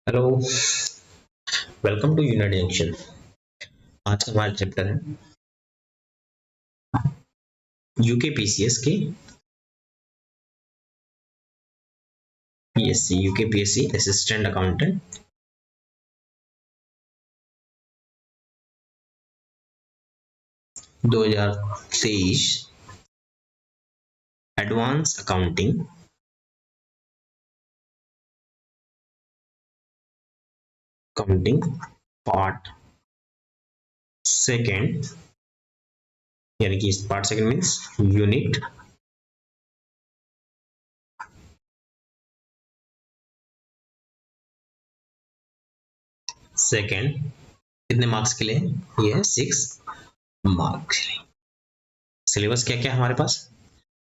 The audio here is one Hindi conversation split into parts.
Hello. Welcome to unite junction. आज का हमारा चैप्टर है यूकेपीसीएस के PSC UKPSC assistant accountant 2023 advance accounting part second, यानी कि part second means unit second. कितने मार्क्स के लिए? ये है 6 मार्क्स। सिलेबस क्या क्या है हमारे पास?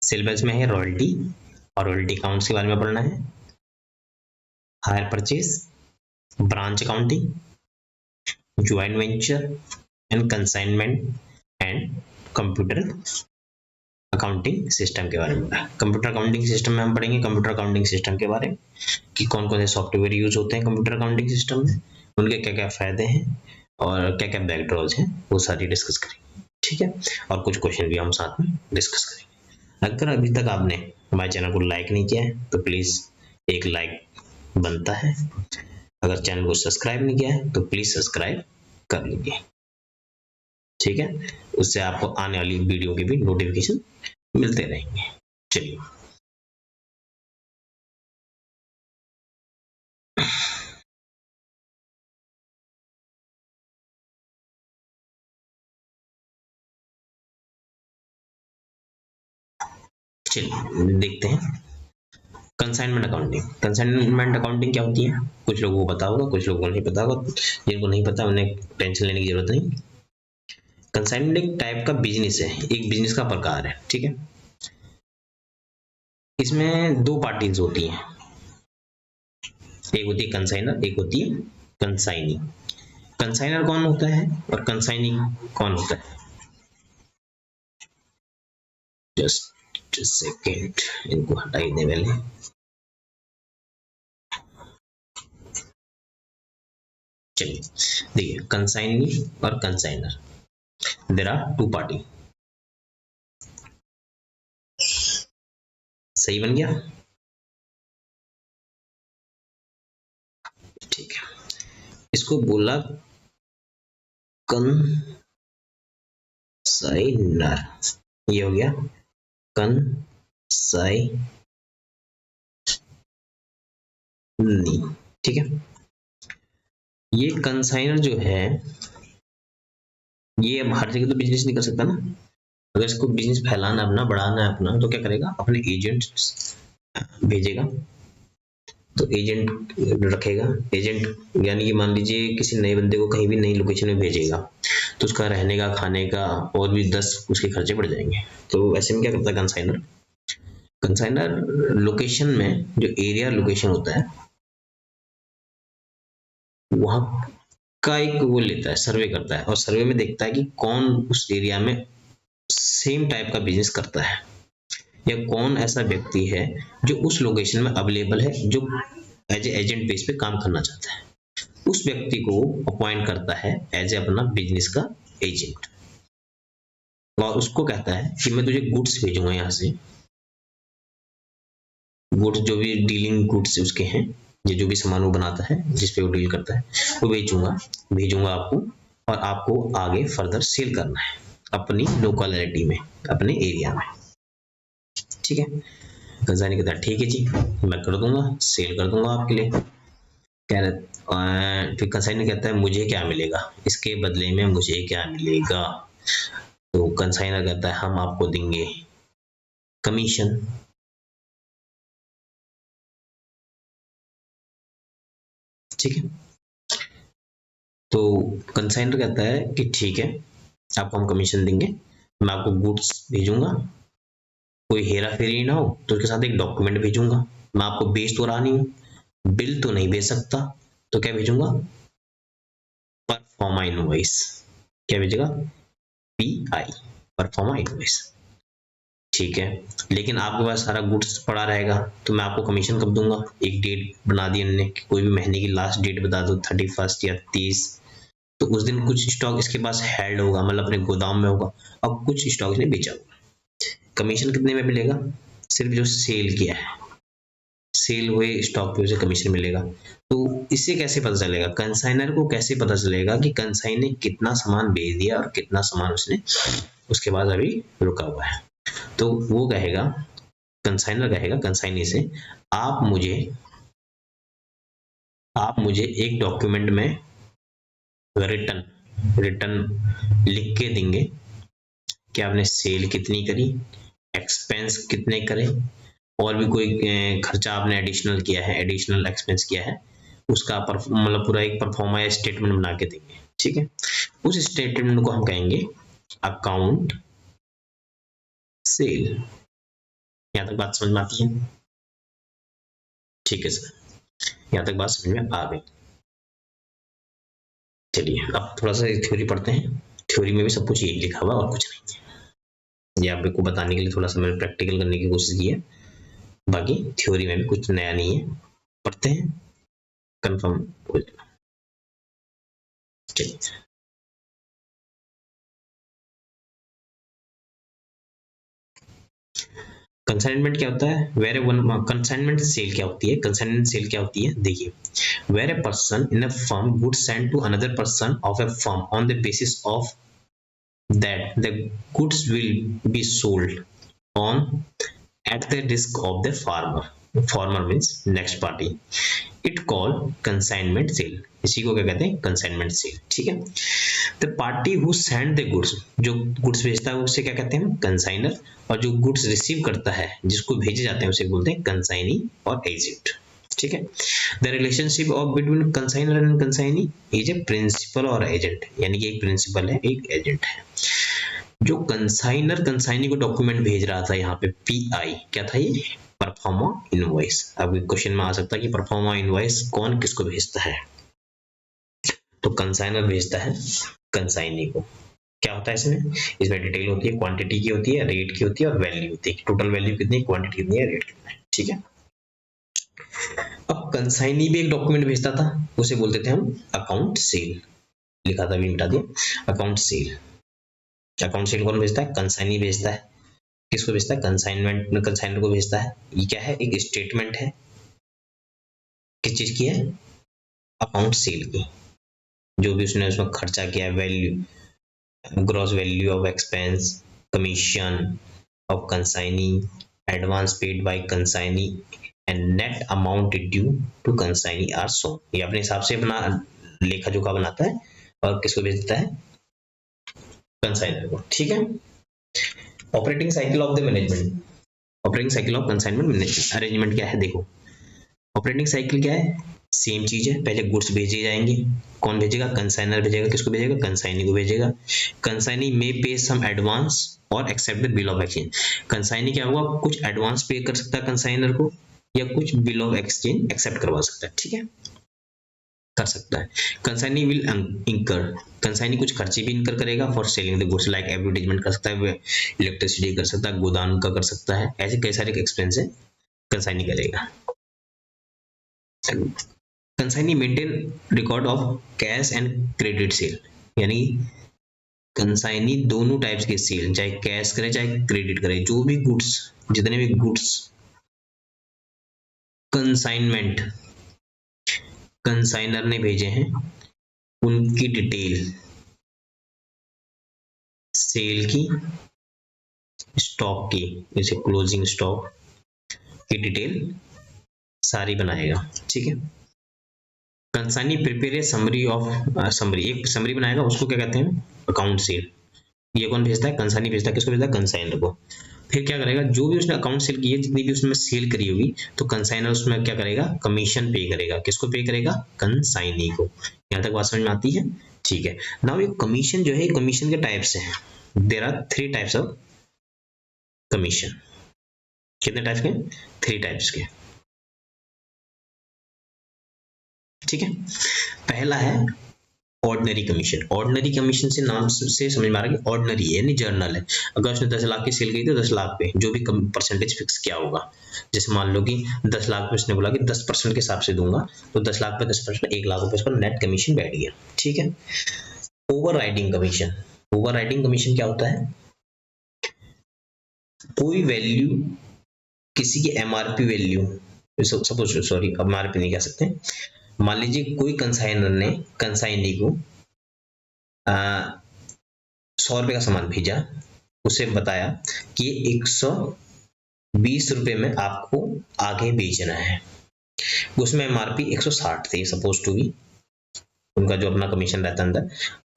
सिलेबस में है रॉयल्टी और रॉयल्टी अकाउंट्स के बारे में पढ़ना है, hire purchase, branch accounting, joint venture and consignment and computer accounting system के बारे में। कंप्यूटर अकाउंटिंग सिस्टम में हम पढ़ेंगे कंप्यूटर अकाउंटिंग सिस्टम के बारे में कि कौन कौन से सॉफ्टवेयर यूज होते हैं कंप्यूटर अकाउंटिंग सिस्टम में, उनके क्या क्या फायदे हैं और क्या क्या बैकड्रॉज हैं, वो सारी डिस्कस करेंगे। ठीक है, और कुछ क्वेश्चन भी हम साथ में डिस्कस करेंगे। अगर अभी तक आपने हमारे चैनल को लाइक नहीं किया है तो प्लीज एक लाइक बनता है। अगर चैनल को सब्सक्राइब नहीं किया है तो प्लीज सब्सक्राइब कर लीजिए। ठीक है, उससे आपको आने वाली वीडियो के भी नोटिफिकेशन मिलते रहेंगे। चलिए, चलिए देखते हैं कंसाइनमेंट अकाउंटिंग। कंसाइनमेंट अकाउंटिंग क्या होती है? कुछ लोगों को पता होगा, कुछ लोगों को नहीं पता होगा। जिनको नहीं पता उन्हें टेंशन लेने की जरूरत नहीं। कंसाइनमेंट एक टाइप का बिजनेस है, एक बिजनेस का प्रकार है। ठीक है, इसमें दो पार्टीज होती हैं, एक होती है कंसाइनर, एक होती है कंसाइनी। कंसाइनर कौन होता है और कंसाइनी कौन होता है? जस्ट सेकेंड, इनको हटाई दे पहले। चलिए देखिए, कंसाइनी और consignor, there are two party. सही बन गया? ठीक है, इसको बोला कंसाइनर, ये हो गया कंसाइनी। ठीक है, ये कंसाइनर जो है ये अब हर जगह तो बिजनेस नहीं कर सकता ना। अगर इसको बिजनेस फैलाना अपना, बढ़ाना है अपना, तो क्या करेगा? अपने एजेंट भेजेगा। तो एजेंट रखेगा, एजेंट यानी कि मान लीजिए किसी नए बंदे को कहीं भी नई लोकेशन में भेजेगा तो उसका रहने का, खाने का और भी 10 उसके खर्चे बढ़ जाएंगे। तो ऐसे में क्या करता है कंसाइनर? कंसाइनर लोकेशन में, जो एरिया लोकेशन होता है वहां का एक वो लेता है, सर्वे करता है, और सर्वे में देखता है कि कौन उस एरिया में सेम टाइप का बिजनेस करता है, या कौन ऐसा व्यक्ति है जो उस लोकेशन में अवेलेबल है, जो एज ए एजेंट बेस पे काम करना चाहता है। उस व्यक्ति को अपॉइंट करता है एज ए अपना बिजनेस का एजेंट, और उसको कहता है कि मैं तुझे गुड्स भेजूंगा यहाँ से। गुड्स जो भी डीलिंग गुड्स उसके हैं, ये जो भी सामान वो बनाता है, जिस पे वो डील करता है, वो भेजूंगा आपको, और आपको आगे फर्दर सेल करना है अपनी लोकेलिटी में, अपने एरिया में। ठीक है, कंसाइनी कहता है ठीक है जी, मैं कर दूंगा, सेल कर दूंगा आपके लिए। कह रहे फिर कंसाइनी कहता है मुझे क्या मिलेगा इसके बदले में, मुझे क्या मिलेगा? तो कंसाइनर कहता है हम आपको देंगे कमीशन। ठीक है, तो कंसाइनर कहता है कि ठीक है, आपको हम कमीशन देंगे, मैं आपको गुड्स भेजूंगा, कोई हेरा फेरी ना हो तो उसके साथ एक डॉक्यूमेंट भेजूंगा। मैं आपको बेच तो रहा नहीं हूँ, बिल तो नहीं भेज सकता, तो क्या भेजूंगा? Proforma invoice. क्या भेजेगा? PI, proforma invoice. ठीक है, लेकिन आपके पास सारा गुड्स पड़ा रहेगा तो मैं आपको कमीशन कब दूंगा? एक डेट बना दी हमने कि कोई भी महीने की लास्ट डेट बता दो 31 या 30, तो उस दिन कुछ स्टॉक इसके पास हेल्ड होगा, मतलब अपने गोदाम में होगा, और कुछ स्टॉक इसने बेचा होगा। कमीशन कितने में मिलेगा? सिर्फ जो सेल किया है, सेल हुए स्टॉक पे उसे कमीशन मिलेगा। तो इससे कैसे पता चलेगा? कंसाइनर को कैसे पता चलेगा कि कंसाइन ने कितना सामान बेच दिया और कितना सामान उसने उसके बाद अभी रुका हुआ है? तो वो कहेगा, कंसाइनर कहेगा कंसाइनी से, आप मुझे एक डॉक्यूमेंट में रिटर्न लिख के देंगे कि आपने सेल कितनी करी, एक्सपेंस कितने करे, और भी कोई खर्चा आपने एडिशनल किया है, एडिशनल एक्सपेंस किया है, उसका मतलब पूरा एक परफॉर्मा या स्टेटमेंट बना के देंगे। ठीक है, उस स्टेटमेंट को हम कहेंगे अकाउंट सेल। यहाँ तक बात समझ में आती है? ठीक है सर, यहाँ तक बात समझ में आ गई। चलिए अब थोड़ा सा थ्योरी पढ़ते हैं। थ्योरी में भी सब कुछ यही लिखा हुआ और कुछ नहीं है, ये आपको बताने के लिए थोड़ा सा मैंने प्रैक्टिकल करने की कोशिश की है, बाकी थ्योरी में भी कुछ नया नहीं है, पढ़ते हैं, कंफर्म हो जाएगा। चलिए कंसाइनमेंट क्या होता है? वेर वन कंसाइनमेंट सेल क्या होती है? कंसाइनमेंट सेल क्या होती है? देखिए, where a person in a firm good send to another person of a firm on the basis of that the goods will be sold on at the risk of the farmer means next party, it called consignment sale। इसी को क्या कहते हैं? consignment sale। ठीक है, the party who send the goods, जो goods भेजता है उसे क्या कहते हैं? consigner। और जो goods receive करता है, जिसको भेजे जाते हैं, उसे बोलते हैं consignee और agent। ठीक है, the relationship of between consignor and consignee is a principal और एजेंट, यानी कि एक प्रिंसिपल है, एक एजेंट है। जो कंसाइनर कंसाइनी को डॉक्यूमेंट भेज रहा था, यहाँ पे पीआई क्या था? ये परफॉर्मा इनवॉइस। अब क्वेश्चन में आ सकता है कि परफॉर्मा इनवॉइस कौन किसको भेजता है? तो कंसाइनर भेजता है कंसाइनी को। क्या होता है इसमें? इसमें डिटेल होती है, क्वांटिटी की होती है, रेट की होती है और वैल्यू होती है, टोटल वैल्यू कितनी, क्वांटिटी कितनी है, रेट कितना है। ठीक है, अब कंसाइनी भी एक डॉक्यूमेंट भेजता था, उसे बोलते थे हम अकाउंट सेल। लिखा था, भी मिटा दिया, अकाउंट सेल। अकाउंट सेल कौन भेजता है? कंसाइनी भेजता है। किसको भेजता है? कंसाइनमेंट कंसाइनर को भेजता है। ये क्या है? एक स्टेटमेंट है, किस चीज की है? अकाउंट सेल की। जो भी उसने उसमें खर्चा किया, value, gross value of expense, commission of consignee, advance paid by consignee and net amount due to consignee are shown. ये अपने हिसाब से बना लेखा जोखा बनाता है और किसको भेजता है? कंसाइनर को। ठीक है, operating cycle of the management, operating cycle of consignment management arrangement क्या है? देखो, ऑपरेटिंग साइकिल क्या है? सेम चीज है, पहले गुड्स भेजे जाएंगे, कौन भेजेगा? कंसाइनर भेजेगा। किसको भेजेगा? कंसाइनी को भेजेगा। Consignee may pay some advance और accept the bill of exchange. Consignee क्या होगा? कुछ एडवांस पे कर सकता है कंसाइनर को, या कुछ बिल ऑफ एक्सचेंज एक्सेप्ट करवा सकता है। ठीक है, कर सकता है। कंसाइनी विल इंकर, कंसाइनी कुछ खर्चे भी इंकर करेगा for selling the goods, like advertisement कर सकता है, इलेक्ट्रिसिटी कर सकता है, गोदाम का कर सकता है, ऐसे कई सारे एक्सपेंस है कंसाइनी करेगा। Consignee maintain record of cash and credit sale, यानी कंसाइनी दोनों टाइप्स के सेल, चाहे कैश करे चाहे क्रेडिट करे, जो भी गुड्स, जितने भी गुड्स कंसाइनमेंट कंसाइनर ने भेजे हैं, उनकी डिटेल, सेल की, स्टॉक की, जैसे क्लोजिंग स्टॉक की डिटेल सारी बनाएगा। ठीक है, consignee prepare a summary of summary, एक समरी बनाएगा, उसको क्या कहते हैं? Account cell. ये कौन भेजता है? कंसाइनी भेजता है। किसको भेजता है? कंसाइनर को। फिर क्या करेगा? जो भी उसने अकाउंट सेल की है, जितनी भी उसमें सेल करी होगी, तो कंसाइनर उसमें क्या करेगा? कमीशन पे करेगा। किसको पे करेगा? कंसाइनी को। यहाँ तक बात समझ में आती है? ठीक है, नाउ ये कमीशन जो है, कमीशन के टाइप्स हैं। There are 3 types of commission. कितने टाइप्स के? 3 टाइप्स के। ठीक है, पहला है ऑर्डिनरी कमीशन से नाम से समझ में आ रहा है कि ऑर्डिनरी है यानी जर्नल है। अगर उसने 10 लाख की सेल की तो 10 लाख पे जो भी परसेंटेज फिक्स किया होगा, जैसे मान लो कि 10 लाख पे उसने बोला कि 10% के हिसाब से दूंगा, तो 10 लाख पे 10% 1 लाख रुपए उसका नेट कमीशन बैठ गया। ठीक है। ओवर राइडिंग कमीशन क्या होता है? कोई वैल्यू किसी की MRP value, suppose sorry MRP नहीं कह सकते, मान लीजिए कोई कंसाइनर ने कंसाइनी को 100 रुपए का सामान भेजा, उसे बताया कि 120 रुपए में आपको आगे बेचना है, उसमें एमआरपी 160 थी सपोज टू बी, उनका जो अपना कमीशन रहता है अंदर,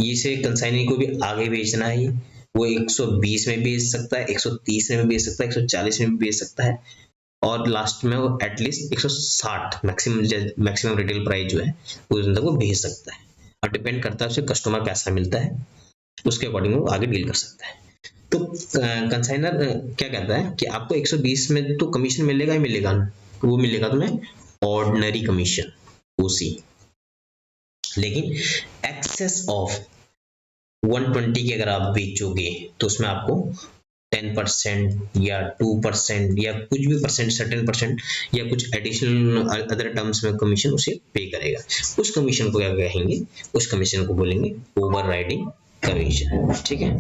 इसे कंसाइनी को भी आगे बेचना है, वो 120 में बेच सकता है, 130 में बेच सकता है, 140 में भी बेच सकता है, और लास्ट में वो एटलीस्ट 160 मैक्सिमम रिटेल प्राइस जो है उस अंदर वो भेज सकता है, और डिपेंड करता है उसे कस्टमर कैसा मिलता है, उसके अकॉर्डिंग वो आगे डील कर सकता है। तो कंसाइनर क्या कहता है कि आपको 120 में तो कमीशन मिलेगा ही मिलेगा, वो मिलेगा तुम्हें ऑर्डिनरी कमीशन ओसी, लेकिन एक्सेस ऑफ 120 के अगर आप बेचोगे तो उसमें आपको 10% या 2% या कुछ भी परसेंट, सर्टेन परसेंट या कुछ एडिशनल अदर टर्म्स में कमीशन उसे पे करेगा। उस कमीशन को क्या कहेंगे? उस कमीशन को बोलेंगे ओवर राइडिंग कमीशन। ठीक है।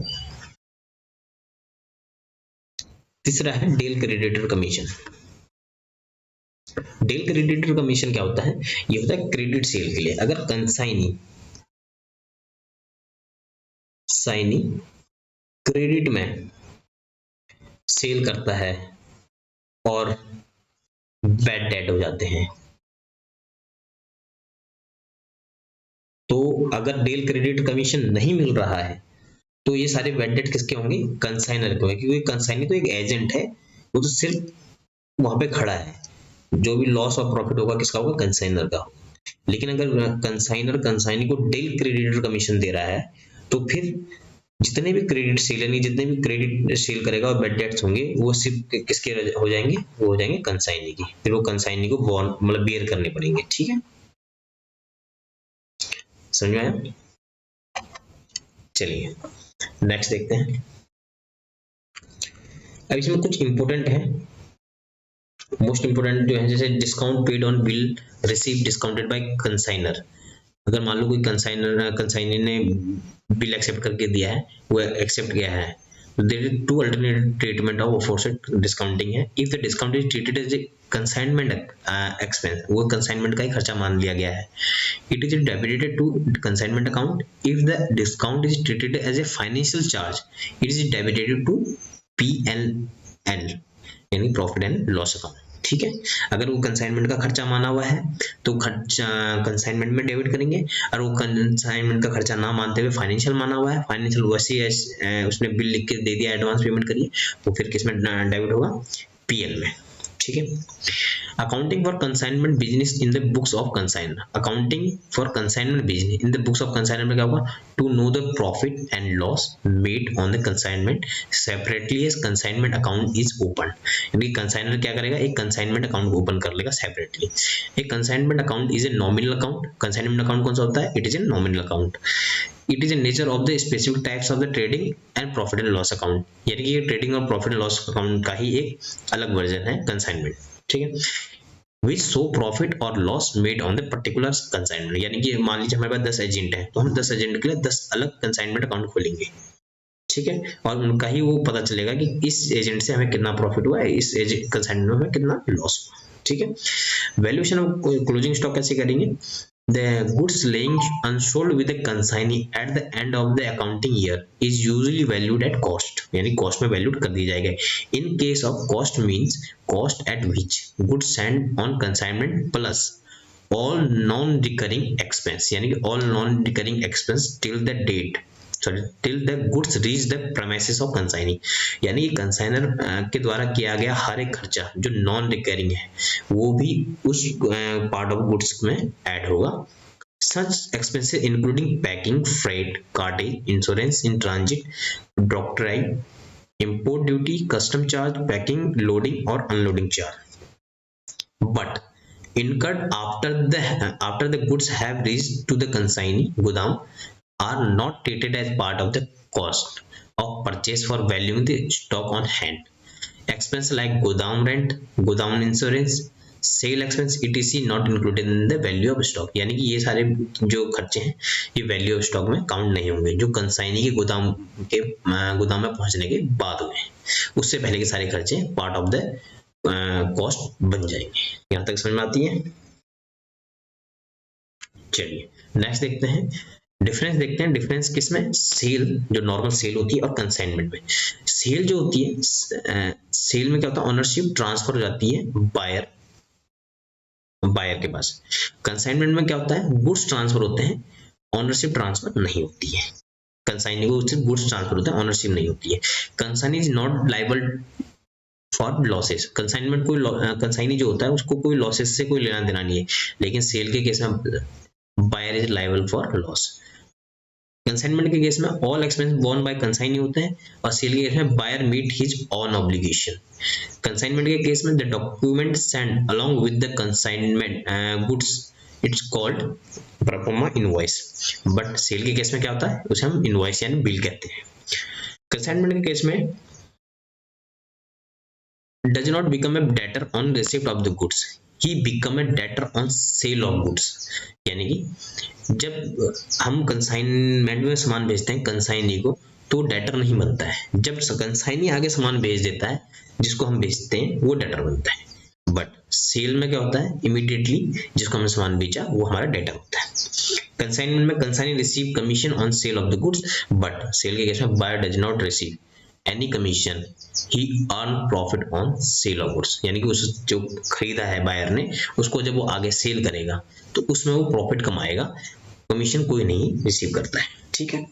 तीसरा है del credere commission. Del credere commission क्या होता है? ये होता है क्रेडिट सेल के लिए, अगर कंसाइनी क्रेडिट में सेल करता है और बैड डेट हो जाते हैं, तो अगर डेल क्रेडिट कमीशन नहीं मिल रहा है तो ये सारे बैड डेट किसके होंगे? कंसाइनर के होंगे, क्योंकि कंसाइनर तो एक एजेंट है, वो तो सिर्फ वहां पे खड़ा है, जो भी लॉस और प्रॉफिट होगा किसका होगा? कंसाइनर का। लेकिन अगर कंसाइनर कंसाइनी को डेल क्रेडिटर कमीशन दे रहा है तो फिर जितने भी क्रेडिट सेल यानी जितने भी क्रेडिट सेल करेगा और बैड डेट्स होंगे वो सिर्फ किसके हो जाएंगे? वो हो जाएंगे कंसाइनी की, फिर वो कंसाइनी को मतलब बेयर करने पड़ेंगे। ठीक है, समझ में आया? चलिए नेक्स्ट देखते हैं। अब इसमें कुछ इंपॉर्टेंट है, मोस्ट इंपोर्टेंट जो है, जैसे discount paid on bill receive discounted by consignor. अगर मान लो कोई कंसाइनर ने बिल एक्सेप्ट करके दिया है, वो एक्सेप्ट किया है, तो there is two alternative treatment of aforesaid discounting है। If the discount is treated as a consignment expense, वो कंसाइनमेंट का ही खर्चा मान लिया गया है, it is debited to consignment account. If the discount is treated as a financial charge, it is debited to PNL यानी प्रॉफिट एंड लॉस अकाउंट। ठीक है, अगर वो कंसाइनमेंट का खर्चा माना हुआ है तो खर्चा कंसाइनमेंट में डेबिट करेंगे, और वो कंसाइनमेंट का खर्चा ना मानते हुए फाइनेंशियल माना हुआ है, फाइनेंशियल वैसे उसने बिल लिख के दे दिया, एडवांस पेमेंट करिए, तो फिर किस में डेबिट होगा? PL में। ठीक है। Accounting for consignment business in the books of consignor. Accounting for consignment business in the books of consignor में क्या होगा? To know the profit and loss made on the consignment separately as consignment account is open. यानी कंसाइनर क्या करेगा? एक कंसाइनमेंट अकाउंट ओपन कर लेगा सेपरेटली। एक consignment account is a nominal account. Consignment account कौन सा होता है? It is a nominal account. It is a nature of the specific types of the trading and profit and loss account, यानी कि ये ट्रेडिंग और प्रॉफिट एंड लॉस अकाउंट का ही एक अलग वर्जन है कंसाइनमेंट। ठीक है, which show profit or loss made on the particular consignment। यानी कि मान लीजिए हमारे पास 10 एजेंट हैं, तो हम 10 एजेंट के लिए 10 अलग कंसाइनमेंट अकाउंट खोलेंगे। ठीक है, और उनका ही वो पता चलेगा कि इस एजेंट से हमें कितना प्रॉफिट हुआ है, इस एजेंट कंसाइनमेंट में हमें कितना लॉस हुआ। ठीक है, वैल्यूएशन ऑफ क्लोजिंग स्टॉक कैसे करेंगे? The goods laying unsold with a consignee at the end of the accounting year is usually valued at cost, यानी cost में valued कर दी जाएगा। In case of cost means cost at which goods stand on consignment plus all non-recurring expense, यानी कि all non-recurring expense till the date till the goods reach the premises of consignee, यानी कंसाइनर के द्वारा किया गया हर एक खर्चा जो नॉन रिकरिंग है वो भी उस पार्ट ऑफ गुड्स में ऐड होगा। Such expenses including packing, freight, cartage, insurance in transit, dock drive, import duty, custom charge, packing, loading और unloading charge। But incurred after the goods have reached to the consignee godam are not treated as part of the cost of purchase for valuing the stock on hand. Expense like godam rent, godam insurance, sale expense etc not included in the value of stock, यानी कि ये सारे जो खर्चे हैं ये वैल्यू ऑफ स्टॉक में काउंट नहीं होंगे, जो कंसाइनी के गोदाम में पहुंचने के बाद हुए हैं, उससे पहले के सारे खर्चे पार्ट ऑफ द कॉस्ट बन जाएंगे। यहाँ तक समझ में आती है। चलिए नेक्स्ट देखते हैं, डिफरेंस देखते हैं। डिफरेंस किसमें? सेल, जो नॉर्मल सेल होती है और कंसाइनमेंट में। सेल जो होती है, सेल में क्या होता है, ओनरशिप ट्रांसफर हो जाती है बायर के पास। कंसाइनमेंट में क्या होता है, गुड्स ट्रांसफर होते हैं, ओनरशिप ट्रांसफर नहीं होती है। कंसाइनी को सिर्फ गुड्स ट्रांसफर होते हैं, ओनरशिप नहीं होती है। Consignee is not liable for losses. Consignment कोई कंसाइनी जो होता है उसको कोई लॉसेस से कोई लेना देना नहीं है, लेकिन सेल के केस में buyer is liable for loss. Consignment के केस में all expense borne by consignee होते हैं, और सेल के केस में buyer meet his own obligation. Consignment के केस में the document send along with the consignment goods it's called proforma invoice. But sale के केस में क्या होता है, उसे हम इनवॉइस यानी बिल कहते हैं। कंसाइनमेंट के केस में does not become a debtor on receipt of the goods, he become a debtor on sale of goods। यानी कि जब हम कंसाइनमेंट में सामान भेजते हैं कंसाइनी को, तो डेटर नहीं बनता है। जब कंसाइनी आगे सामान भेज देता है जिसको हम बेचते हैं, वो डेटर बनता है। बट सेल में क्या होता है, इमीडिएटली जिसको हमने सामान बेचा वो हमारा डेटर होता है। कंसाइनमेंट में consignee receive commission on sale of the goods, but sale के केस में buyer does not receive any commission, he earn profit on sale of goods. यानी कि उस जो खरीदा है बायर ने, उसको जब वो आगे सेल करेगा तो उसमें वो प्रॉफिट कमाएगा, कमीशन कोई नहीं रिसीव करता है। ठीक है,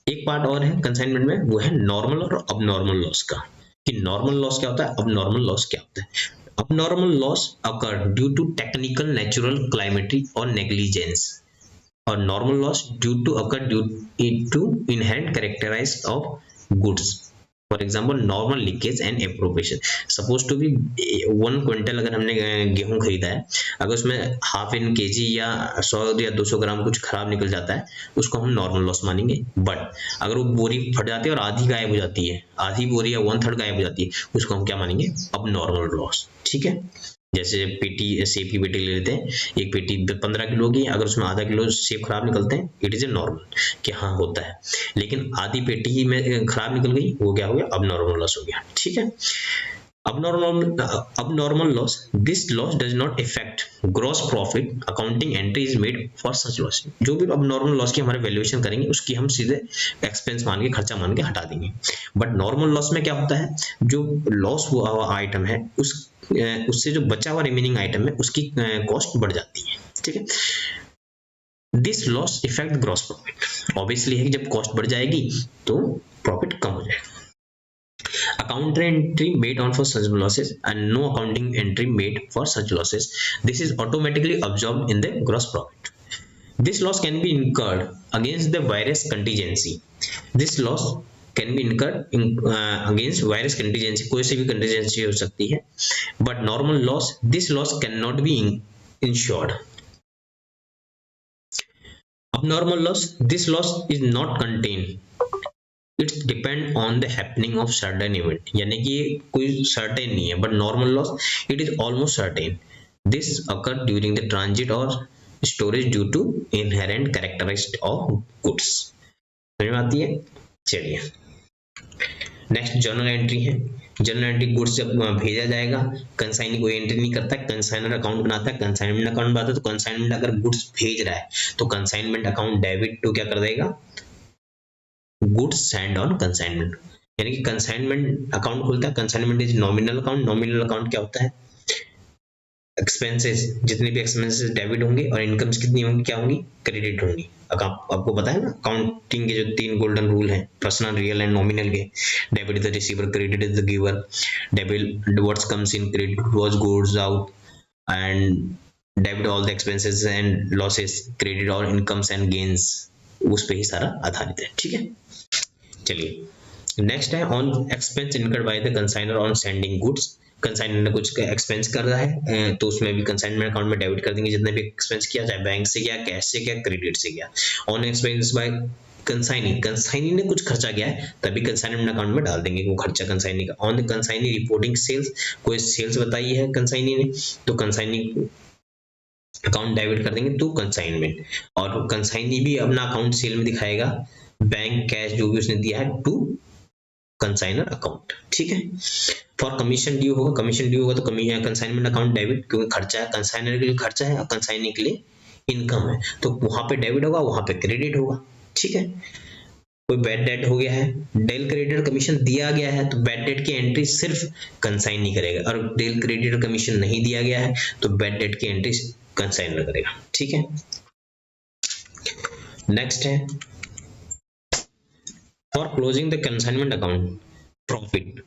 एक पार्ट और है कंसाइनमेंट में, वो है नॉर्मल और अबनॉर्मल लॉस का। कि नॉर्मल लॉस क्या होता है, अबनॉर्मल लॉस क्या होता है। Abnormal loss occur due to technical, natural, climatic और नेग्लिजेंस, और normal loss due to occur due to inherent characterise of goods. For example normal leakage and appropriation. Suppose to be 1 quintal अगर हमने गेहूं खरीदा है, अगर उसमें हाफ इन केजी या 100 या 200 ग्राम कुछ खराब निकल जाता है, उसको हम नॉर्मल लॉस मानेंगे। बट अगर वो बोरी फट जाती है और आधी गायब हो जाती है, आधी बोरी या 1/3 गायब हो जाती है, उसको हम क्या मानेंगे, अब नॉर्मल लॉस। ठीक है, जैसे पेटी, सेब की पेटी ले लेते हैं, एक पेटी 15 किलो की, अगर उसमें आधा किलो सेब खराब निकलते हैं, इट इज ए नॉर्मल, कि हाँ होता है। लेकिन आधी पेटी में खराब निकल गई, वो क्या हो गया, अब नॉर्मल लॉस हो गया। ठीक है, abnormal loss, this loss does not affect gross profit, accounting entry is made for such loss। जो भी abnormal loss की हमारे वैल्यूएशन करेंगे, उसकी हम सीधे एक्सपेंस मान के, खर्चा मान के हटा देंगे। बट नॉर्मल लॉस में क्या होता है, जो लॉस हुआ आइटम है उससे जो बचा हुआ रिमेनिंग आइटम है उसकी कॉस्ट बढ़ जाती है। ठीक है, this loss effect gross profit. Obviously है कि जब कॉस्ट बढ़ जाएगी तो प्रॉफिट कम हो जाएगा। Account entry made on for such losses and no accounting entry made for such losses, this is automatically absorbed in the gross profit. This loss can be incurred against the various contingency. This loss can be incurred against various contingency, कोई सी भी contingency हो सकती है। But normal loss, this loss cannot be insured. Abnormal loss, this loss is not contained, it's depend on the happening of certain event. यानी कि कोई सर्टेन नहीं है, but normal loss it is almost certain. This occur during the transit और storage due to inherent characteristic of goods. समझ में आती है। चलिए नेक्स्ट जर्नल एंट्री है। जर्नल एंट्री गुड्स जब भेजा जाएगा, कंसाइनी कोई एंट्री नहीं करता है, कंसाइनर अकाउंट बनाता है, कंसाइनमेंट अकाउंट बनाता है। तो कंसाइनमेंट अगर गुड्स भेज रहा है तो कंसाइनमेंट अकाउंट डेबिट टू क्या कर देगा, गुड्स सेंड ऑन कंसाइनमेंट। यानी कि कंसाइनमेंट अकाउंट खुलता है, consignment is nominal account. Nominal account क्या होता है, एक्सपेंसेस, जितने भी एक्सपेंसेस डेबिट होंगे और इनकम्स कितनी होंगी, क्या होंगी, क्रेडिट होंगी। आपको पता है ना अकाउंटिंग के जो 3 गोल्डन रूल हैं, पर्सनल, रियल एंड नॉमिनल के। Debit is the receiver, credit is the giver. Debit what's comes in, credit what goes out, and debit all the expenses and losses, credit all incomes and gains. उस पे ही सारा आधारित है। ठीक है, चलिए नेक्स्ट है on expense incurred by the consignor on sending goods consignor ने कुछ एक्सपेंस कर रहा है तो उसमें भी कंसाइनमेंट अकाउंट में डेबिट कर देंगे जितने भी एक्सपेंस किया, चाहे बैंक से किया, कैश से किया, क्रेडिट से किया। ऑन एक्सपेंस बाय कंसाइनी ने कुछ खर्चा किया है तभी कंसाइनमेंट अकाउंट में डाल देंगे वो खर्चा कंसाइनी का। On the consignee reporting sales, कोई सेल्स बताई है कंसाइनी ने तो कंसाइनी अकाउंट डेबिट कर देंगे टू कंसाइनमेंट, और कंसाइनी भी अपना अकाउंट सेल में दिखाएगा बैंक कैश जो भी उसने दिया है टू कंसाइनर अकाउंट। ठीक है। फॉर कमीशन ड्यू होगा, कमीशन ड्यू होगा तो कंसाइनमेंट अकाउंट डेबिट, क्योंकि खर्चा है, कंसाइनर के लिए खर्चा है और कंसाइनी के लिए इनकम है, तो वहां पे डेबिट होगा, वहां पे क्रेडिट होगा। ठीक है। कोई बैड डेट हो गया है, डेल क्रेडिटर कमीशन दिया गया है तो बैड डेट की एंट्री सिर्फ कंसाइनी करेगा, और डेल क्रेडिटर कमीशन नहीं दिया गया है तो बैड डेट की एंट्री कंसाइनर करेगा। ठीक है। नेक्स्ट है for closing the consignment account profit,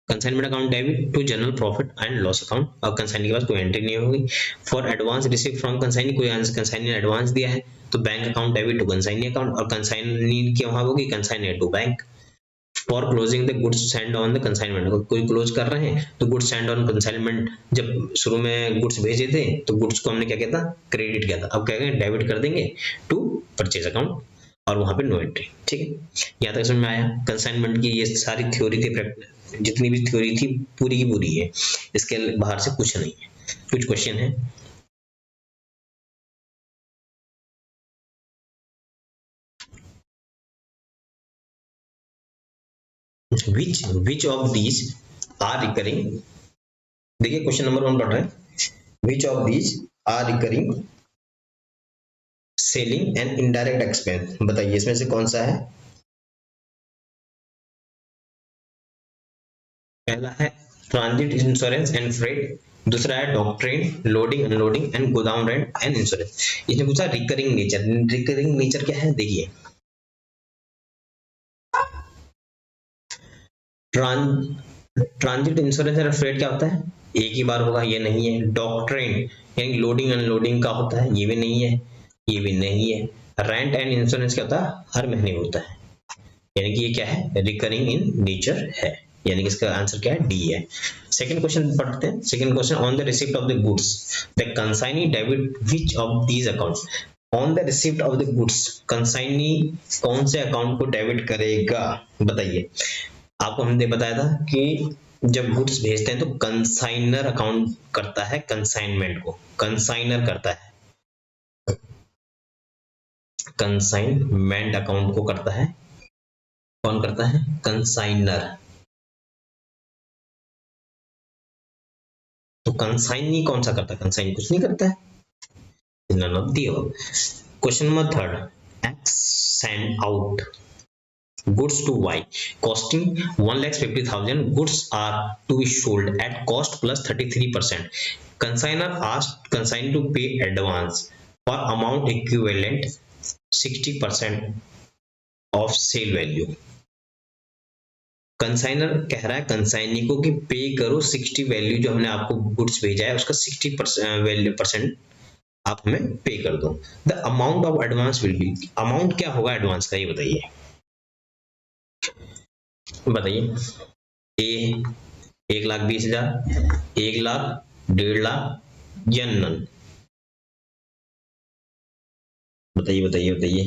consignment account debit to general profit and loss account, और कंसाइनी के पास कोई एंट्री नहीं होगी। For advance receive from consignee, कोई कंसाइनी ने एडवांस दिया है तो bank account debit to consignee account, और कंसाइनी की वहां होगी consignee to bank. For closing the goods send on the consignment, कोई क्लोज कर रहे हैं तो गुड्स सेंड ऑन कंसाइनमेंट, जब शुरू में गुड्स भेजे थे तो गुड्स को हमने क्या किया था, क्रेडिट किया था, अब क्या करेंगे, डेबिट कर देंगे टू परचेज अकाउंट, और वहां पे नो एंट्री। ठीक है। यहाँ तक समझ में आया। कंसाइनमेंट की ये सारी थ्योरी थी, जितनी भी थ्योरी थी पूरी की पूरी है, इसके बाहर से कुछ नहीं है। कुछ क्वेश्चन है। which of these are recurring, देखिए क्वेश्चन नंबर 1 पढ़ रहे हैं, which of these are recurring selling and indirect expense, बताइए इसमें से कौन सा है। पहला है ट्रांजिट इंश्योरेंस एंड फ्रेट, दूसरा है डॉक्ट्रिन लोडिंग अनलोडिंग एंड गोदाम रेंट एंड इंश्योरेंस। इसने पूछा रिकरिंग नेचर, रिकरिंग नेचर क्या है, देखिए ट्रांजिट इंश्योरेंस एंड फ्रेट क्या होता है, एक ही बार होगा, ये नहीं है। डॉक्ट्रिन यानी लोडिंग अनलोडिंग का होता है, ये भी नहीं है, ये भी नहीं है। रेंट एंड इंश्योरेंस क्या होता है, हर महीने होता है, यानी कि ये क्या है, रिकरिंग इन नेचर है, यानी कि इसका आंसर क्या है, डी है। सेकंड क्वेश्चन पढ़ते हैं। Second question, on the receipt of the goods the consignee debit which of these accounts, on the receipt of the goods consignee कौन से अकाउंट को डेबिट करेगा, बताइए। आपको हमने बताया था कि जब गुड्स भेजते हैं तो कंसाइनर अकाउंट करता है कंसाइनमेंट को, कंसाइनर करता है, कंसाइनमेंट अकाउंट को करता है, कौन करता है, कंसाइनर। तो कंसाइनी कौन सा करता है, कंसाइनी कुछ नहीं करता है, none of the above. Question number 3, X send out goods to Y costing 1,50,000, goods are to be sold at cost plus 33%. Consignor asked consignee to pay advance for amount equivalent 60% of sale value. Consignor कह रहा है कंसाइनी को कि पे करो 60 वैल्यू, जो हमने आपको गुड्स भेजा है उसका 60% आप हमें पे कर दो। The amount of advance will be, amount क्या होगा एडवांस का, ये बताइए, बताइए। ए 1,20,000, 1,00,000, 1,50,000 या नन, बताइए बताइए बताइए।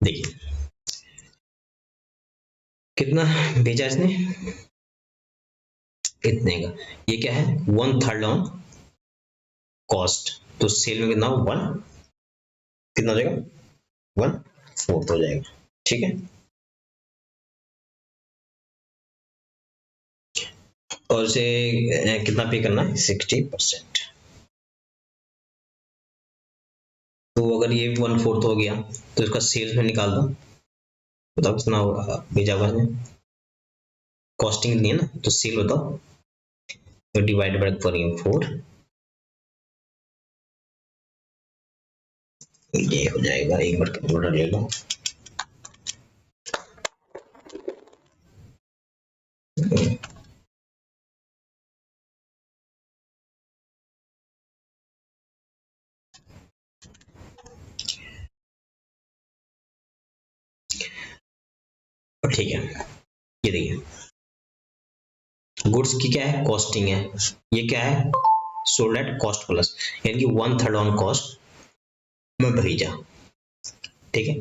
देखिए कितना भेजा इसने, इतने का, ये क्या है 1/3 ऑन कॉस्ट, तो सेल में कितना 1, कितना हो जाएगा 1/4 हो जाएगा। ठीक है। और उसे कितना पे करना है 60%। तो अगर ये 1/4 हो गया तो इसका सेल्स में निकाल दो, बताओ कितना होगा भेजा हुआ है, कॉस्टिंग नहीं है ना, तो सेल बताओ, तो डिवाइड बाय 4, ये हो जाएगा, एक बार कैलकुलेटर ले लो। ठीक है, ये देखिए गुड्स की क्या है, कॉस्टिंग है, ये क्या है, सोल्ड एट कॉस्ट प्लस, यानी कि 1/3 ऑन कॉस्ट में भेजा, ठीक है।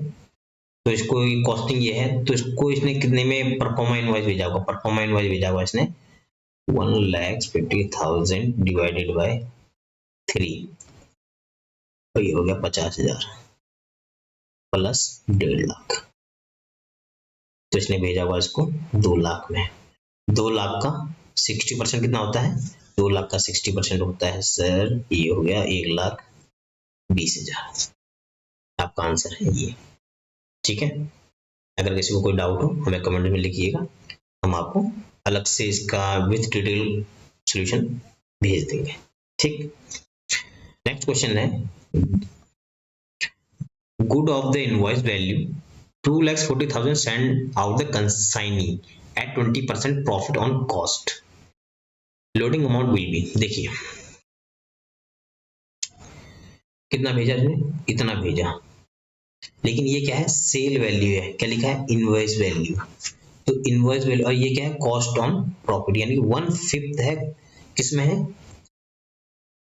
तो इसको कॉस्टिंग ये है, तो इसको इसने कितने में परफॉर्मा इनवॉइस भेजा होगा, परफॉर्मा इनवॉइस भेजा होगा इसने 1,50,000 डिवाइडेड बाय 3, तो ये हो गया 50,000 प्लस 1.5 लाख, तो इसने भेजा हुआ इसको 2 लाख में। 2 लाख का 60% कितना होता है, 2 लाख का 60% होता है सर, ये हो गया 1,20,000, आपका आंसर है ये, ठीक है। अगर किसी को कोई डाउट हो हमें कमेंट में लिखिएगा, हम आपको अलग से इसका विथ डिटेल सॉल्यूशन भेज देंगे, ठीक। नेक्स्ट क्वेश्चन है, good of the invoice value 2,40,000 send out the consignee at 20% profit on cost, loading amount will be, देखिए कितना भेजा इसने, इतना भेजा, लेकिन ये क्या है, सेल वैल्यू है, क्या लिखा है, इनवॉइस वैल्यू, तो इनवॉइस वैल्यू, और ये क्या है, कॉस्ट ऑन प्रॉफिट, यानी 1/5 है, किसमें है,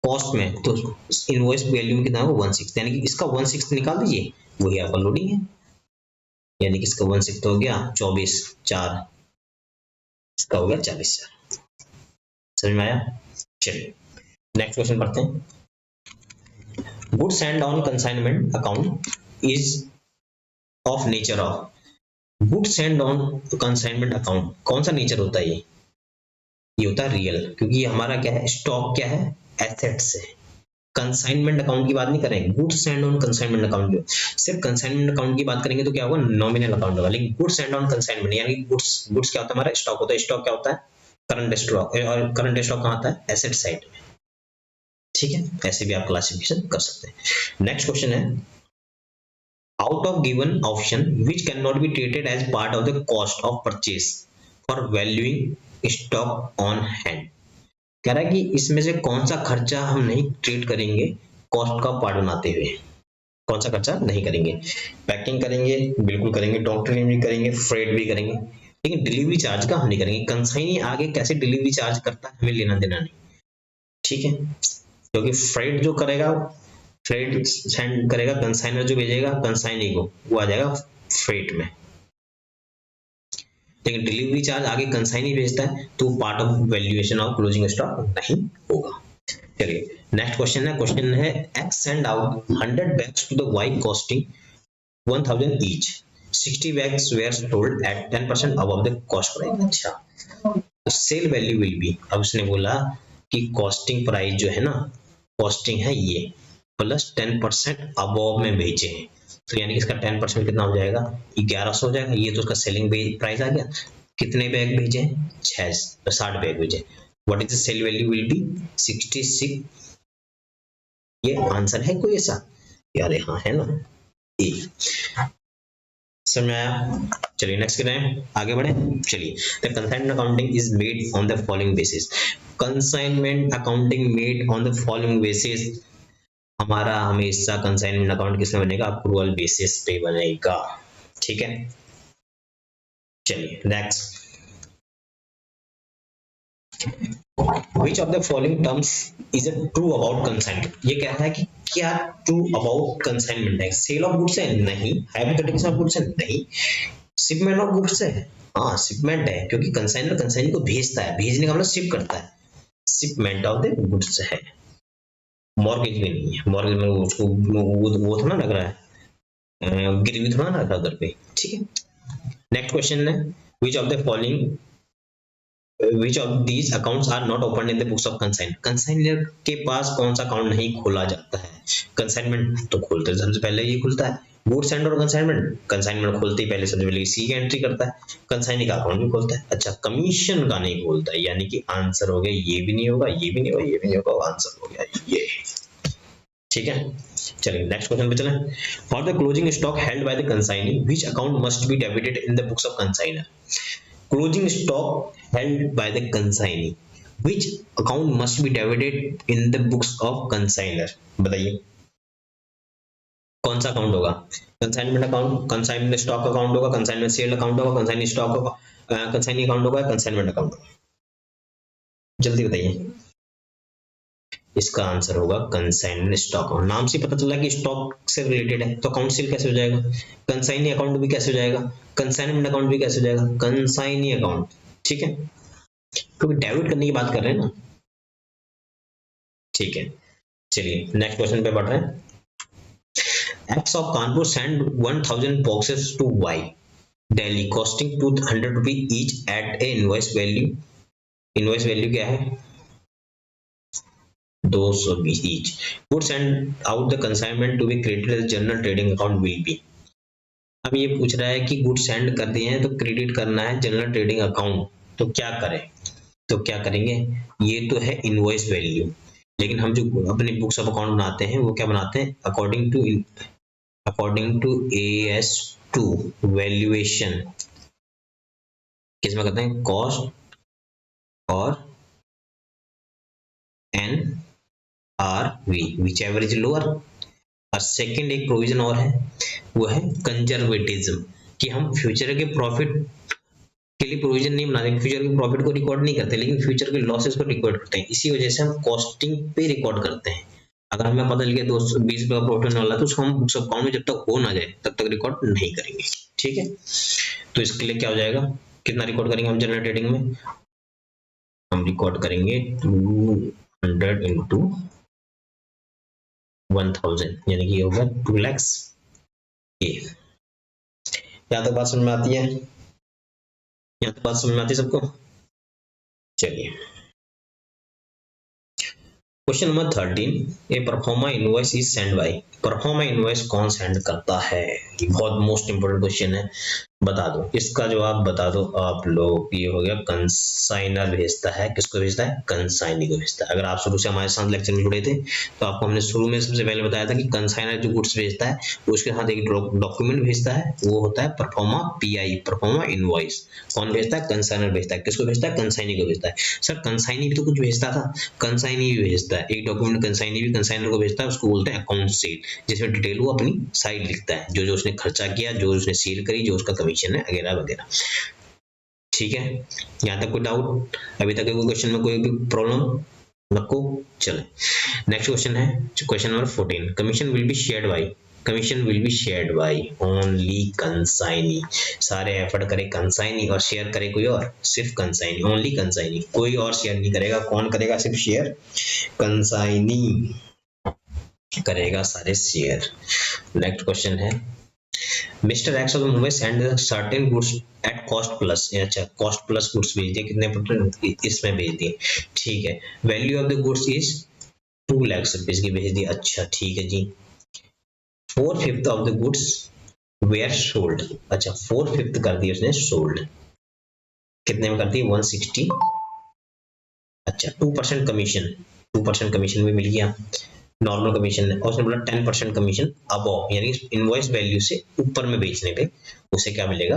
कॉस्ट में, तो इनवॉइस वैल्यू में कितना है, 1/6, यानी कि इसका 1/6 निकाल दीजिए, वही आपका लोडिंग है, यानी कि इसका 1/6 हो गया 24/4, इसका हो गया 40,000, समझ में आया। चलिए नेक्स्ट क्वेश्चन पढ़ते हैं, good send on consignment account is of nature of, good send on consignment account कौन सा नेचर होता है, ये होता है रियल, क्योंकि ये हमारा क्या है, स्टॉक क्या है, एसेट्स है। कंसाइनमेंट अकाउंट की बात नहीं करेंगे, goods and on consignment account की, सिर्फ कंसाइनमेंट अकाउंट की बात करेंगे तो क्या होगा, नॉमिनल अकाउंट होगा, लेकिन गुड्स एंड ऑन कंसाइनमेंट यानी गुड्स, गुड्स क्या होता है, हमारा स्टॉक होता है, स्टॉक क्या होता है, करंट स्टॉक, और करंट स्टॉक कहाँ आता है, एसेट साइड में, ठीक है, ऐसे भी आप क्लासिफिकेशन कर सकते हैं। नेक्स्ट क्वेश्चन है, out of given option which cannot be treated as part of the cost of purchase for valuing stock on hand, कह रहा है कि इसमें से कौन सा खर्चा हम नहीं ट्रीट करेंगे कॉस्ट का पार्ट बनाते हुए, कौन सा खर्चा नहीं करेंगे, पैकिंग करेंगे बिल्कुल करेंगे, डॉक्टरिंग भी करेंगे, फ्रेट भी करेंगे, लेकिन डिलीवरी चार्ज का हम नहीं करेंगे। कंसाइनी आगे कैसे डिलीवरी चार्ज करता है हमें लेना देना नहीं, ठीक है, क्योंकि फ्रेट जो करेगा, फ्रेट सेंड करेगा, कंसाइनर जो भेजेगा कंसाइनी को, वो आ जाएगा फ्रेट में, लेकिन डिलीवरी चार्ज आगे कंसाइनी भेजता है तो part of valuation of closing stock नहीं होगा। चलिए नेक्स्ट क्वेश्चन है, क्वेश्चन है X send out 100 bags to the Y costing 1,000 each, 60 bags were sold at 10% above the cost price, अच्छा सेल वैल्यू विल बी, अब उसने बोला कि कॉस्टिंग प्राइस जो है ना, कॉस्टिंग है ये प्लस 10% अबव में बेचे हैं, तो यानी कि इसका 10% कितना हो जाएगा, 1100 हो जाएगा, ये तो उसका सेलिंग प्राइस आ गया, कितने बैग भेजे, 60 बैग भेजे, what is the sale value will be 66, ये आंसर है कोई ऐसा, यार हाँ है ना, ए, समझ में आया। चलिए नेक्स्ट करें, आगे बढ़े, चलिए the consignment accounting is made on the following basis, consignment accounting made on the following basis, हमारा हमेशा कंसाइनमेंट अकाउंट किसमें बनेगा, अप्रूवल बेसिस पे बनेगा, ठीक है। चलिए next, which of the following terms is a true about consignment, ये कह रहा है कि क्या true about consignment है, सेल ऑफ गुड्स है नहीं, हाइपोथेटिकल ऑफ गुड्स है नहीं, शिपमेंट ऑफ गुड्स है, हाँ शिपमेंट है, क्योंकि कंसाइनर कंसाइनी को भेजता है, भेजने का मतलब शिप करता है, शिपमेंट ऑफ द गुड्स है, मॉर्गेज भी नहीं है, मॉर्गेज में उसको वो थोड़ा लग रहा है, गिरवी थोड़ा ना रखा उधर पे, ठीक है। नेक्स्ट क्वेश्चन है, which of the following which of these accounts are not opened in the books of consignment, consignor के पास कौन सा अकाउंट नहीं खोला जाता है, कंसाइनमेंट तो खोलते सबसे पहले ये खुलता है, गुड्स एंड और कंसाइनमेंट, कंसाइनमेंट खोलते ही पहले सबसे पहले सी की एंट्री करता है, कंसाइनी का अकाउंट भी खोलता है, अच्छा कमीशन का नहीं खोलता है, यानी कि आंसर हो गया ये भी नहीं होगा, ये भी नहीं होगा, ये भी नहीं होगा, आंसर हो गया ये, ठीक है। चलिए नेक्स्ट क्वेश्चन पे चलें, for the closing stock held by the consignee which account must be debited in the books of consignor, closing stock held by the consignee which account must be debited in the books of consignor, बताइए कौन सा अकाउंट होगा, consignment account, consignment stock account होगा, कंसाइनमेंट सेल अकाउंट होगा, कंसाइनी स्टॉक होगा, कंसाइनी अकाउंट होगा, कंसाइनमेंट अकाउंट होगा, जल्दी बताइए। इसका आंसर होगा कंसाइनमेंट स्टॉक। नाम से पता चला कि स्टॉक से रिलेटेड है, तो अकाउंट सेल कैसे हो जाएगा, कंसाइनी अकाउंट भी कैसे हो जाएगा, कंसाइनमेंट अकाउंट भी कैसे हो जाएगा, कंसाइनी अकाउंट। ठीक है, क्योंकि डेबिट करने की बात कर रहे हैं ना। ठीक है, चलिए नेक्स्ट क्वेश्चन पे बढ़ रहे हैं। X of Kanpur sent 1000 boxes to Y Delhi costing 200 rupees each at a invoice value। Invoice value क्या है, 220 each। Would send out the consignment to be credited as general trading account will be। अब ये पूछ रहा है कि गुड सेंड कर दिए हैं तो क्रेडिट करना है जनरल ट्रेडिंग अकाउंट, तो क्या करें, तो क्या करेंगे। ये तो है इनवॉइस वैल्यू, लेकिन हम जो अपने बुक्स ऑफ अकाउंट बनाते हैं वो क्या बनाते हैं, अकॉर्डिंग टू AS2 वैल्यूएशन। किसमें करते हैं, कॉस्ट और NRV which ever is lower. और सेकंड एक प्रोविजन और है, वो है कंजर्वेटिज्म, कि हम फ्यूचर के प्रॉफिट के लिए प्रोविजन नहीं बनाते, फ्यूचर के प्रॉफिट को रिकॉर्ड नहीं करते, लेकिन फ्यूचर के लॉसेस को रिकॉर्ड करते हैं। इसी वजह से हम कॉस्टिंग पे रिकॉर्ड करते हैं। अगर हमें पता चल गया 220 रुपये का प्रॉफिट होने वाला है तो उसको हम बुक्स ऑफ अकाउंट में जब तक हो ना जाए तब तक रिकॉर्ड नहीं करेंगे। ठीक है, तो इसके लिए क्या हो जाएगा, कितना रिकॉर्ड करेंगे हम जनरल ट्रेडिंग में, हम रिकॉर्ड करेंगे 200 इंटू 1000, यानी कि ये होगा 2 लाख। ये यहाँ तक बात समझ में आती है, यहाँ तक बात समझ में आती है सबको। चलिए question number 13, a proforma invoice is send by. Proforma invoice कौन सेंड करता है, ये बहुत मोस्ट इंपोर्टेंट क्वेश्चन है, बता दो इसका जवाब बता दो आप लोग। ये हो गया कंसाइनर भेजता है, किसको भेजता है, कंसाइनी को भेजता है। अगर आप शुरू से हमारे साथ लेक्चर में जुड़े थे तो आपको हमने शुरू में सबसे पहले बताया था कि कंसाइनर जो गुड्स भेजता है उसके साथ एक डॉक्यूमेंट भेजता है, वो होता है परफॉर्मा PI, परफॉर्मा इनवॉइस। कौन भेजता है, कंसाइनर भेजता है। किसको भेजता है, कंसाइनी को भेजता है। सर कंसाइनी भी तो कुछ भेजता था, कंसाइनी भी भेजता है एक डॉक्यूमेंट, कंसाइनी भी कंसाइनर को भेजता है, उसको बोलते हैं अकाउंट सेल, जिसमें डिटेल वो अपनी साइड लिखता है, जो जो उसने खर्चा किया, जो उसने सेल करी, जो उसका कमीशन है वगैरह वगैरह। ठीक है, यहाँ तक कोई डाउट, अभी तक कोई क्वेश्चन में कोई भी प्रॉब्लम नको। चले नेक्स्ट क्वेश्चन है question number 14, commission will be shared by. Commission will be shared by only consignee. सारे एफर्ट करे कंसाइनी और शेयर करे कोई और, सिर्फ कंसाइनी, ओनली कंसाइनी, कोई और शेयर नहीं करेगा। कौन करेगा सिर्फ शेयर, कंसाइनी करेगा सारे शेयर। नेक्स्ट क्वेश्चन है, mister X of Mumbai send certain goods at cost plus. अच्छा, कॉस्ट प्लस गुड्स भेज दिए, कितने परसेंट, इसमें भेज दिए। ठीक है, value of the goods is 2 lakh rupees की भेज दी। अच्छा ठीक है जी, 4/5 of the goods were sold. अच्छा 4/5 कर दी उसने सोल्ड, कितने में कर दी, 160। अच्छा 2% कमीशन, 2% कमीशन भी मिल गया, नॉर्मल कमीशन है। और उसने बोला 10% कमीशन अबव, यानी इनवॉइस वैल्यू से ऊपर में बेचने पे उसे क्या मिलेगा,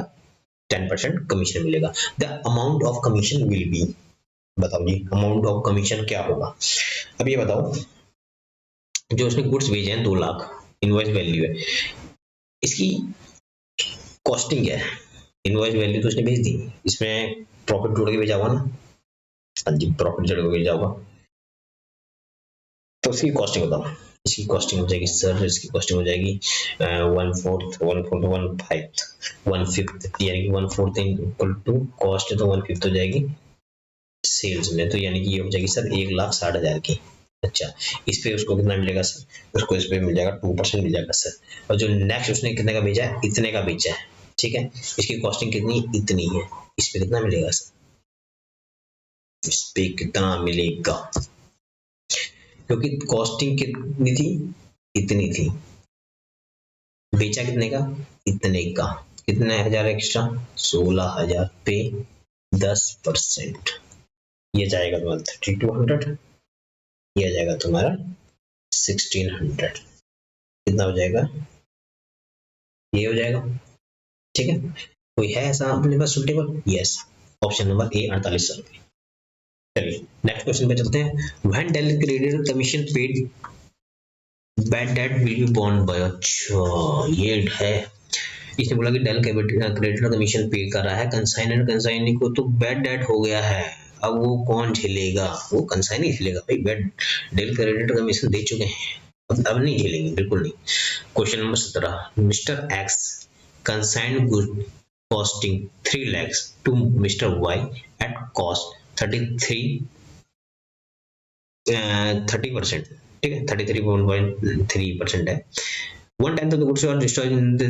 10% कमीशन मिलेगा। The amount of commission will be, बताओ जी अमाउंट ऑफ कमीशन क्या होगा। अब ये बताओ, जो उसने गुड्स भेजे हैं 2 लाख, इनवॉइस वैल्यू है, इसकी कॉस्टिंग क्या है। इनवॉइस वैल्यू तो उसने भेज दी, इसमें प्रॉफिट जोड़ के भेजा होगा ना, हाँ जी प्रॉफिट जोड़ के भेजा होगा, तो उसकी कॉस्टिंग बताओ। इसकी कॉस्टिंग हो जाएगी सर, इसकी कॉस्टिंग हो जाएगी 1/4 1/5, यानी कि 1/4 इक्वल टू कॉस्ट है तो 1/5 हो जाएगी सेल्स में, तो यानी कि ये हो जाएगी सर 1,60,000 की। अच्छा इस पे उसको कितना मिलेगा सर, उसको इस पे मिल जाएगा 2% मिल जाएगा सर। और जो नेक्स्ट उसने कितने का बेचा है, इतने का बेचा है। ठीक है, इसकी कॉस्टिंग कितनी, इतनी है, इस पे कितना मिलेगा सर, इस पे कितना मिलेगा, क्योंकि कॉस्टिंग कितनी थी, इतनी थी, बेचा कितने का, इतने का, कितने हजार एक्स्ट्रा, 16,000 पे 10%, ये जाएगा तुम्हारा 3200, ये जाएगा तुम्हारा 1600, कितना हो जाएगा, ये हो जाएगा। ठीक है, कोई है ऐसा अपने पास suitable, yes, option number A 48 रुपये। चलिए नेक्स्ट क्वेश्चन पे चलते हैं, when del credit commission paid bad debt will be बॉन्ड बाय। अच्छा ये है, इसने बोला कि डेल क्रेडिटर कमीशन पे कर रहा है कंसाइनर, कंसाइनी को तो बैड डेट हो गया है, अब वो कौन झेलेगा? वो कंसाइन नहीं झेलेगा भाई, डेल क्रेडिट कमीशन दे चुके हैं, अब नहीं झेलेंगे, बिल्कुल नहीं। Question number 17, mister X consigned good costing 3 lakhs to mister Y at cost 30%, ठीक है, 33.3% है। 1/10 of the goods are destroyed in the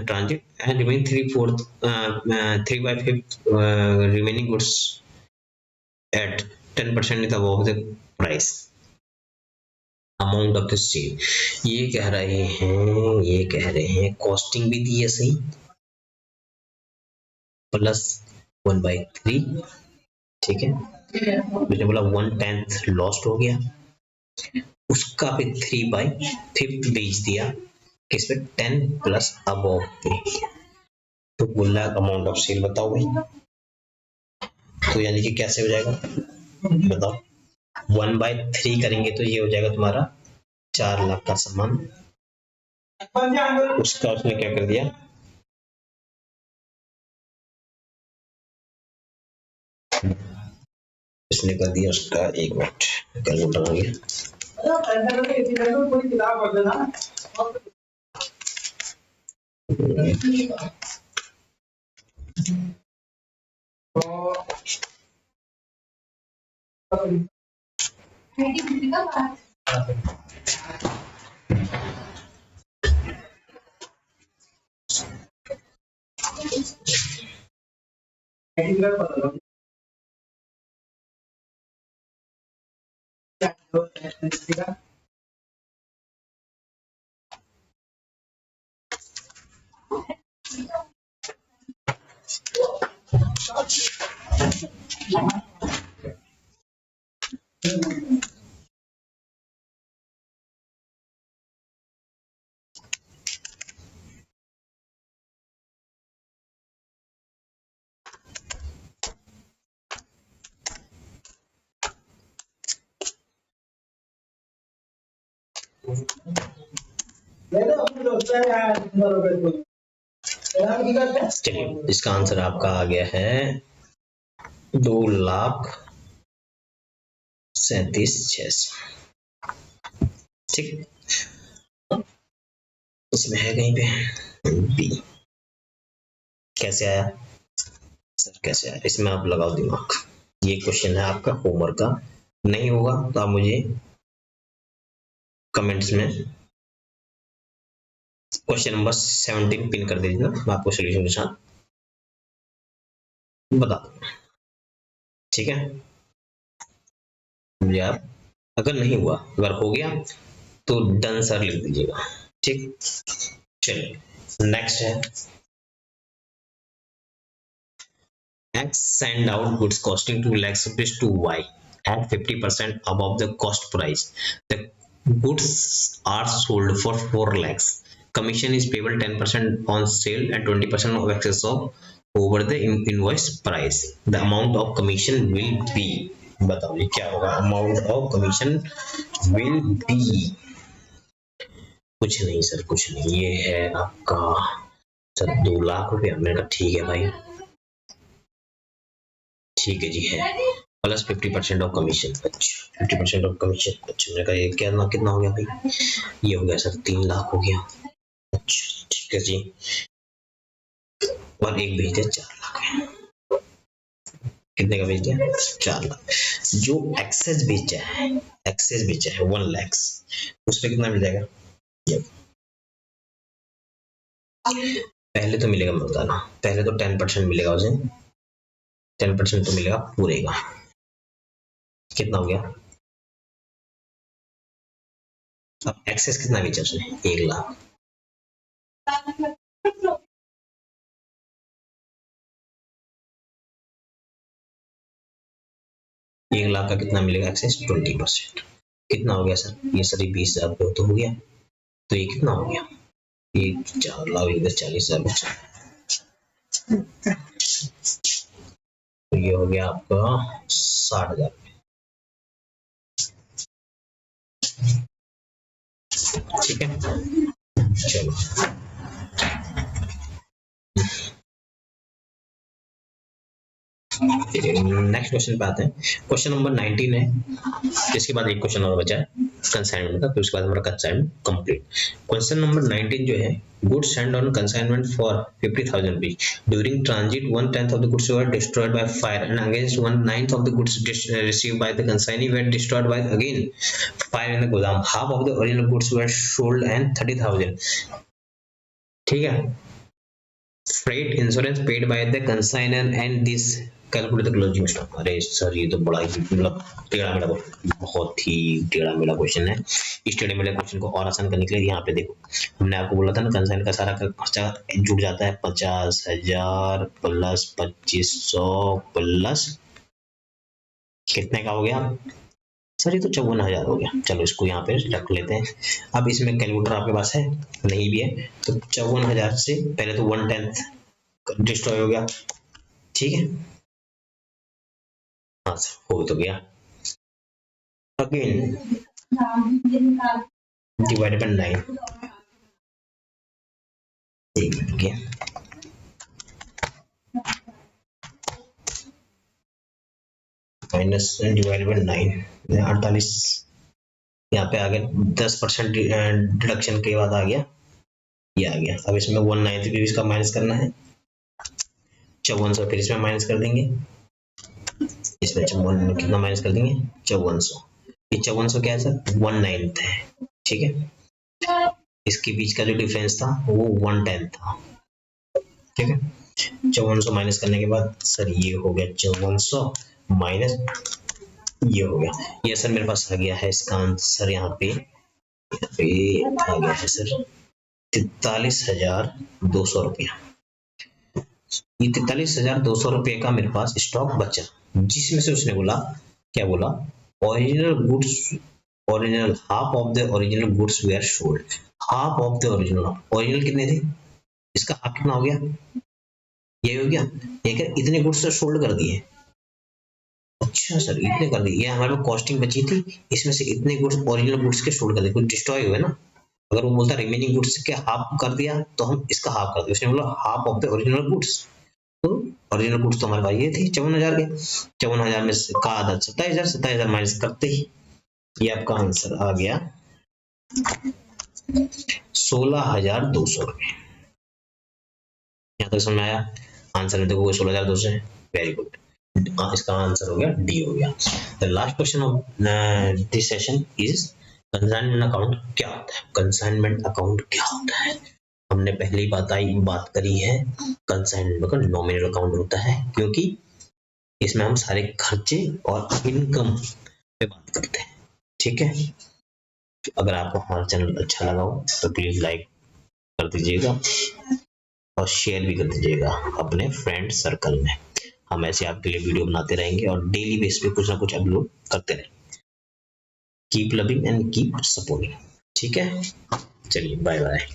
transit and remain 3/5 remaining goods at 10% is above the price amount of the sale। ये कह रहे हैं कॉस्टिंग भी दी है सही, प्लस 1/3, ठीक है, मैंने बोला 1/10 लॉस्ट हो गया, उसका भी 3/5 बेच दिया, किस पे? 10 प्लस अबव पे। तो बोला अमाउंट ऑफ सेल बताओ भाई, तो यानी कि कैसे हो जाएगा बताओ? 1/3 करेंगे तो ये हो जाएगा तुम्हारा 4 लाख का सामान, उसका उसने क्या कर दिया, इसने कर दिया उसका, 1 मिनट कैलकुलेटर हो गया, चलिए इसका आंसर आपका आ गया है 2,37,600, ठीक। इसमें है कहीं पे बी, कैसे आया सर, कैसे आया? इसमें आप लगाओ दिमाग, ये क्वेश्चन है आपका होमवर्क का, नहीं होगा तो आप मुझे कमेंट्स में क्वेश्चन नंबर 17 पिन कर दीजिएगा, मैं आपको सोल्यूशन के साथ बता दूंगा, ठीक है। मुझे आप, अगर नहीं हुआ, अगर हो गया तो डन सर लिख दीजिएगा, ठीक। चलिए नेक्स्ट है, X send out goods costing 2 lakhs rupees to Y at 50% above the cost price. The goods are sold for 4 lakhs. Commission is payable 10% on sale and 20% of excess of over the invoice price. The amount of commission will be, बताओ ये क्या होगा? Amount of commission will be, कुछ नहीं सर, कुछ नहीं, ये है आपका सर 2 लाख रुपया। मैंने कहा ठीक है भाई, ठीक है जी, है प्लस 50% ऑफ कमीशन। अच्छा 50% ऑफ कमीशन, अच्छा मैंने कहा ये कितना हो गया भाई? ये हो गया सर 3 लाख हो गया। अच्छा ठीक है जी, और एक भेज दिया 4 लाख, कितने का भेज दिया? 4 लाख। जो एक्सेस बेचा है 1 लाख, उस पर कितना मिल जाएगा? पहले तो मिलेगा, मैं बता रहा हूँ, पहले तो 10% मिलेगा उसे, 10% तो मिलेगा पूरे का, कितना हो गया? अब एक्सेस कितना बेचा उसने? 1 लाख। 1 लाख का कितना मिलेगा एक्सेस? 20%, कितना हो गया सर? ये सर 20,000 रुपये तो हो गया, तो ये कितना हो गया? ये 4 लाख इधर 40,000 बचा, तो ये हो गया आपका 60,000। ठीक है, चलो नेक्स्ट क्वेश्चन पे आते हैं। क्वेश्चन नंबर 19 है, इसके बाद एक क्वेश्चन और बचा है कंसाइनमेंट का, फिर उसके बाद हमारा कंसाइनमेंट कंप्लीट। क्वेश्चन नंबर 19 जो है, goods send on consignment for 50,000 rupees during transit 1/10 of the goods were destroyed by fire and against 1/9 of the goods received by the consignee were destroyed by again fire in the godown. Half of the original goods were sold and 30,000, ठीक है। Freight insurance paid by the consignor and this calculate the closing stock। अरे सर ये तो बड़ा ही मतलब टेढ़ा मेढ़ा, बहुत ही टेढ़ा मेढ़ा क्वेश्चन है। इस टेढ़े मेढ़े क्वेश्चन को और आसान करने के लिए यहाँ पे देखो, हमने आपको बोला था ना कंसाइन का सारा खर्चा जुड़ जाता है 50,000 प्लस 2500 प्लस कितने का हो गया सर, ये तो 54,000 हो गया। चलो इसको यहाँ पे रख लेते हैं। अब इसमें कैलकुलेटर आपके पास है नहीं भी है तो 54,000 से पहले तो 1/10 डिस्ट्रॉय हो गया, ठीक है। हाँ सर हो तो गया। अगेन डिवाइडेड बाय 9, एक मिनट गया, माइनस डिवाइडेड बाय 9 48, यहाँ पे आ गया 10% डिडक्शन के बाद आ गया, ये आ गया। अब इसमें 193 इसका माइनस करना है, 5400 फिर इसमें माइनस कर देंगे, इसमें 54 कितना माइनस कर देंगे 5400, ये 5400 क्या है सर 1/9 है, ठीक है। इसके बीच का जो डिफरेंस था वो 1/10 था, ठीक है। 5400 माइनस करने के बाद सर ये हो गया 5400 माइनस ये हो गया, ये सर मेरे पास आ गया है इसका आंसर यहाँ पे आ गया है सर 43,200 रुपया। ये 43,200 रुपये का मेरे पास स्टॉक बचा, जिसमें से उसने बोला क्या बोला, original goods original half of the original goods were sold, half of the original कितने थे, इसका हाफ कितना हो गया, ये हो गया, ये क्या इतने गुड्स सोल्ड कर दिए, अच्छा सर इतने कर दिए, ये हमारे पास कॉस्टिंग बची थी, इसमें से इतने गुड्स ओरिजिनल गुड्स के सोल्ड कर दिए, कुछ डिस्ट्रॉय हुए ना। अगर वो बोलता रिमेनिंग गुड्स के हाफ कर दिया तो हम इसका हाफ कर दिया, उसने बोला half of the original goods, तो ओरिजिनल गुड्स तो हमारे पास ये थी 54,000 के, 54,000 में का आधा 27,000, 27,000 माइनस करते ही ये आपका आंसर आ गया 16,200 रुपये। यहाँ तक समझ में आया, आंसर देखो 16,200 है, वेरी गुड, इसका आंसर हो गया डी हो गया। The last question of this session is consignment account क्या होता है, कंसाइनमेंट अकाउंट क्या होता है। हमने पहले ही बात करी है, कंसाइनमेंट का नॉमिनल अकाउंट होता है, क्योंकि इसमें हम सारे खर्चे और इनकम पे बात करते हैं, ठीक है। अगर आपको हमारा चैनल अच्छा लगा हो तो प्लीज लाइक कर दीजिएगा और शेयर भी कर दीजिएगा अपने फ्रेंड सर्कल में। हम ऐसे आपके लिए वीडियो बनाते रहेंगे और डेली बेस पे कुछ ना कुछ अपलोड करते रहेंगे। Keep loving and keep supporting, ठीक है। चलिए बाय बाय।